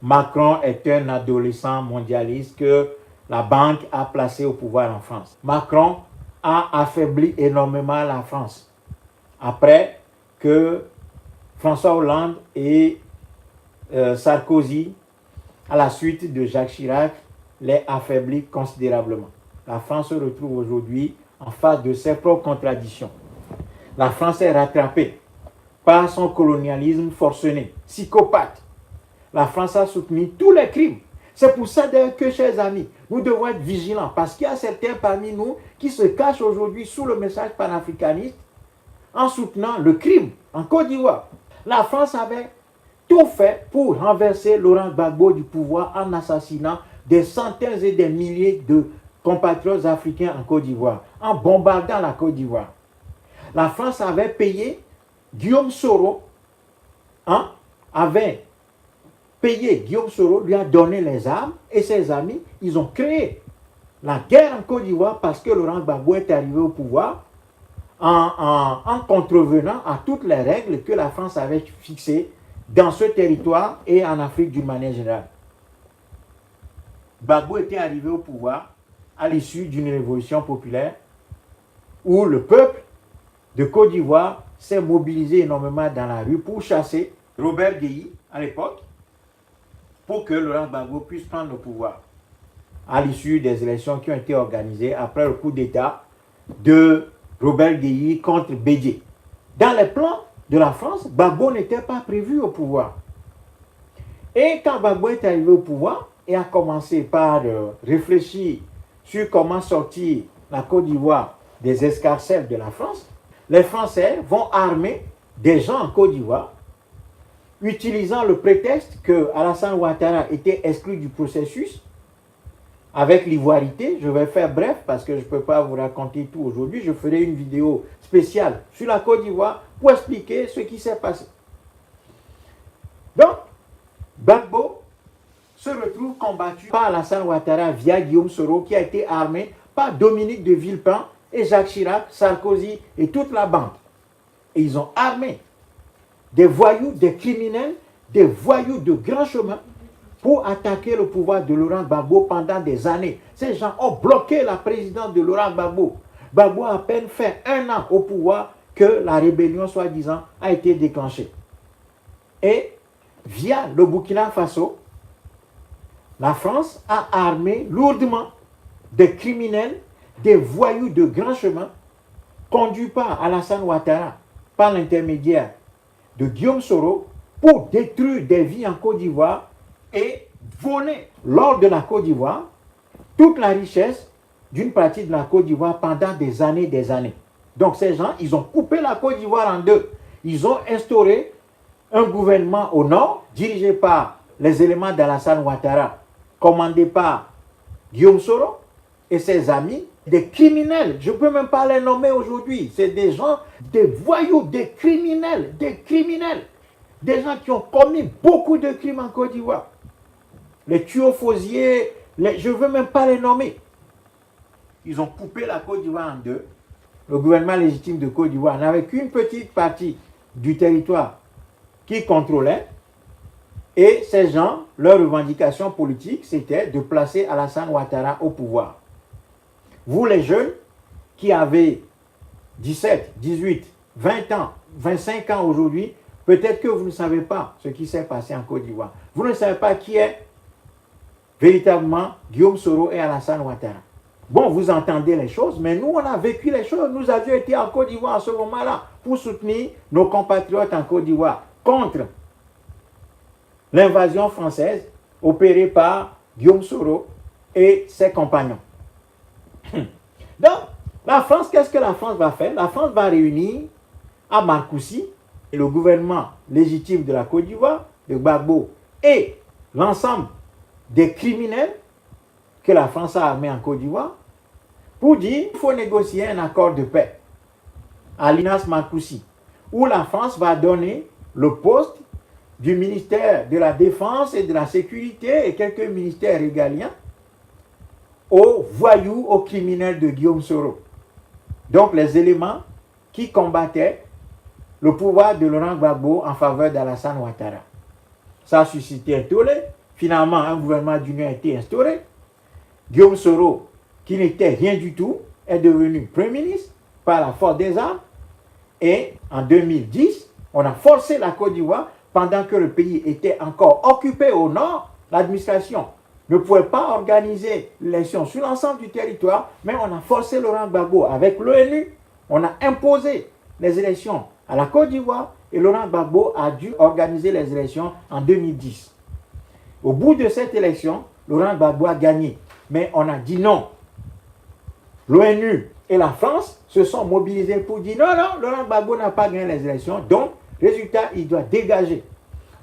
Macron est un adolescent mondialiste que la banque a placé au pouvoir en France. Macron a affaibli énormément la France après que François Hollande et Sarkozy, à la suite de Jacques Chirac, l'ait affaibli considérablement. La France se retrouve aujourd'hui en face de ses propres contradictions. La France est rattrapée par son colonialisme forcené, psychopathe. La France a soutenu tous les crimes. C'est pour ça d'ailleurs que, chers amis, nous devons être vigilants parce qu'il y a certains parmi nous qui se cachent aujourd'hui sous le message panafricaniste en soutenant le crime en Côte d'Ivoire. La France avait tout fait pour renverser Laurent Gbagbo du pouvoir en assassinant des centaines et des milliers de compatriotes africains en Côte d'Ivoire, en bombardant la Côte d'Ivoire. La France avait payé Guillaume Soro, Guillaume Soro lui a donné les armes et ses amis, ils ont créé la guerre en Côte d'Ivoire parce que Laurent Gbagbo est arrivé au pouvoir en contrevenant à toutes les règles que la France avait fixées dans ce territoire et en Afrique d'une manière générale. Gbagbo était arrivé au pouvoir à l'issue d'une révolution populaire où le peuple de Côte d'Ivoire s'est mobilisé énormément dans la rue pour chasser Robert Guéhi à l'époque pour que Laurent Gbagbo puisse prendre le pouvoir à l'issue des élections qui ont été organisées après le coup d'État de Robert Guéhi contre Bédié. Dans les plans de la France, Gbagbo n'était pas prévu au pouvoir. Et quand Gbagbo est arrivé au pouvoir et a commencé par réfléchir sur comment sortir la Côte d'Ivoire des escarcelles de la France, les Français vont armer des gens en Côte d'Ivoire, utilisant le prétexte que Alassane Ouattara était exclu du processus avec l'ivoirité. Je vais faire bref parce que je ne peux pas vous raconter tout aujourd'hui. Je ferai une vidéo spéciale sur la Côte d'Ivoire pour expliquer ce qui s'est passé. Donc, Gbagbo se retrouve combattu par Alassane Ouattara via Guillaume Soro qui a été armé par Dominique de Villepin et Jacques Chirac, Sarkozy et toute la bande. Et ils ont armé des voyous, des criminels, des voyous de grand chemin pour attaquer le pouvoir de Laurent Gbagbo pendant des années. Ces gens ont bloqué la présidence de Laurent Gbagbo. Gbagbo a à peine fait 1 an au pouvoir que la rébellion, soi-disant, a été déclenchée. Et via le Burkina Faso, la France a armé lourdement des criminels, des voyous de grand chemin, conduits par Alassane Ouattara, par l'intermédiaire de Guillaume Soro, pour détruire des vies en Côte d'Ivoire et voler, lors de la Côte d'Ivoire, toute la richesse d'une partie de la Côte d'Ivoire pendant des années et des années. Donc ces gens, ils ont coupé la Côte d'Ivoire en deux. Ils ont instauré un gouvernement au nord, dirigé par les éléments d'Alassane Ouattara, commandé par Guillaume Soro et ses amis, des criminels. Je ne peux même pas les nommer aujourd'hui. C'est des gens, des voyous, des criminels, des gens qui ont commis beaucoup de crimes en Côte d'Ivoire. Les tuofausiers, je ne veux même pas les nommer. Ils ont coupé la Côte d'Ivoire en deux. Le gouvernement légitime de Côte d'Ivoire n'avait qu'une petite partie du territoire qui contrôlait. Et ces gens, leur revendication politique, c'était de placer Alassane Ouattara au pouvoir. Vous les jeunes qui avez 17, 18, 20 ans, 25 ans aujourd'hui, peut-être que vous ne savez pas ce qui s'est passé en Côte d'Ivoire. Vous ne savez pas qui est véritablement Guillaume Soro et Alassane Ouattara. Bon, vous entendez les choses, mais nous, on a vécu les choses. Nous avions été en Côte d'Ivoire à ce moment-là pour soutenir nos compatriotes en Côte d'Ivoire contre l'invasion française opérée par Guillaume Soro et ses compagnons. Donc, la France, qu'est-ce que la France va faire? La France va réunir à Marcoussis le gouvernement légitime de la Côte d'Ivoire, de Gbagbo, et l'ensemble des criminels que la France a armés en Côte d'Ivoire, pour dire qu'il faut négocier un accord de paix à l'INAS Marcoussis, où la France va donner le poste du ministère de la Défense et de la Sécurité et quelques ministères régaliens aux voyous, aux criminels de Guillaume Soro. Donc les éléments qui combattaient le pouvoir de Laurent Gbagbo en faveur d'Alassane Ouattara. Ça a suscité un tollé. finalement, un gouvernement d'union a été instauré. Guillaume Soro, qui n'était rien du tout, est devenu Premier ministre par la force des armes. Et en 2010, on a forcé la Côte d'Ivoire, pendant que le pays était encore occupé au nord, l'administration ne pouvait pas organiser l'élection sur l'ensemble du territoire, mais on a forcé Laurent Gbagbo avec l'ONU, on a imposé les élections à la Côte d'Ivoire et Laurent Gbagbo a dû organiser les élections en 2010. Au bout de cette élection, Laurent Gbagbo a gagné, mais on a dit non. L'ONU et la France se sont mobilisés pour dire non, non, Laurent Gbagbo n'a pas gagné les élections, donc, résultat, il doit dégager.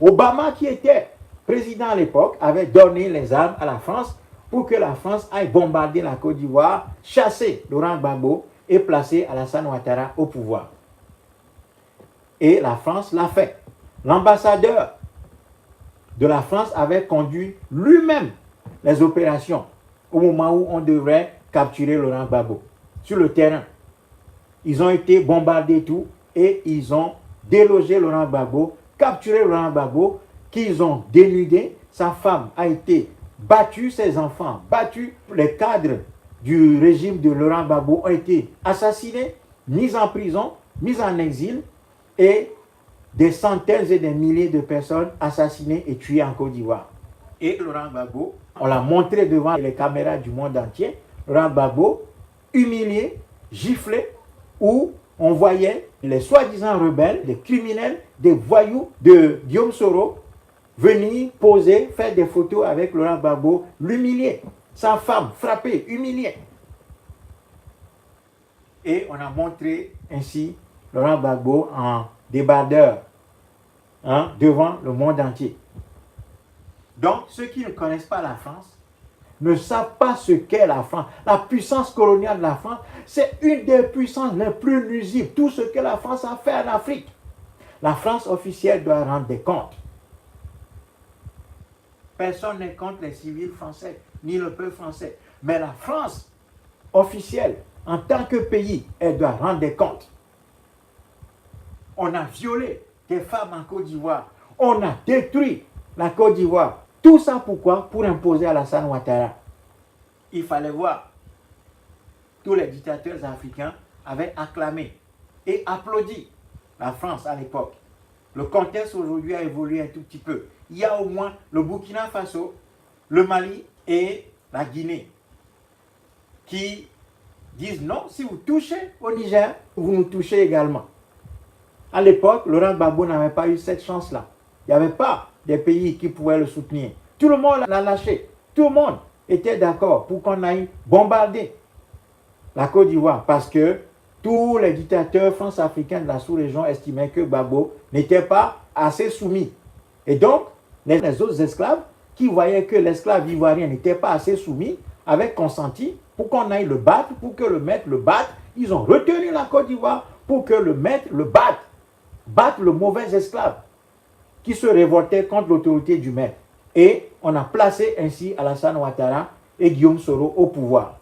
Obama, qui était président à l'époque, avait donné les armes à la France pour que la France aille bombarder la Côte d'Ivoire, chasser Laurent Gbagbo et placer Alassane Ouattara au pouvoir. Et la France l'a fait. L'ambassadeur de la France avait conduit lui-même les opérations au moment où on devrait capturer Laurent Gbagbo sur le terrain. Ils ont été bombardés tout et ils ont délogé Laurent Gbagbo, capturé Laurent Gbagbo, qu'ils ont dénudé. Sa femme a été battue, ses enfants battus. Les cadres du régime de Laurent Gbagbo ont été assassinés, mis en prison, mis en exil et des centaines et des milliers de personnes assassinées et tuées en Côte d'Ivoire. Et Laurent Gbagbo, on l'a montré devant les caméras du monde entier, Laurent Gbagbo humilié, giflé, où on voyait les soi-disant rebelles, des criminels, des voyous de Guillaume Soro venir poser, faire des photos avec Laurent Gbagbo, l'humilier, sa femme frappée, humiliée. Et on a montré ainsi Laurent Gbagbo en débardeur devant le monde entier. Donc, ceux qui ne connaissent pas la France ne savent pas ce qu'est la France. La puissance coloniale de la France, c'est une des puissances les plus nuisibles. Tout ce que la France a fait en Afrique. La France officielle doit rendre des comptes. Personne n'est contre les civils français, ni le peuple français. Mais la France officielle, en tant que pays, elle doit rendre des comptes. On a violé des femmes en Côte d'Ivoire. On a détruit la Côte d'Ivoire. Tout ça pourquoi? Pour imposer Alassane Ouattara. Il fallait voir. Tous les dictateurs africains avaient acclamé et applaudi la France à l'époque. Le contexte aujourd'hui a évolué un tout petit peu. Il y a au moins le Burkina Faso, le Mali et la Guinée qui disent non, si vous touchez au Niger, vous nous touchez également. À l'époque, Laurent Gbagbo n'avait pas eu cette chance-là. Il n'y avait pas des pays qui pouvaient le soutenir. Tout le monde l'a lâché. Tout le monde était d'accord pour qu'on aille bombarder la Côte d'Ivoire parce que tous les dictateurs france-africains de la sous-région estimaient que Gbagbo n'était pas assez soumis. Et donc, les autres esclaves qui voyaient que l'esclave ivoirien n'était pas assez soumis avaient consenti pour qu'on aille le battre, pour que le maître le batte. Ils ont retenu la Côte d'Ivoire pour que le maître le batte le mauvais esclave qui se révoltait contre l'autorité du maître. Et on a placé ainsi Alassane Ouattara et Guillaume Soro au pouvoir.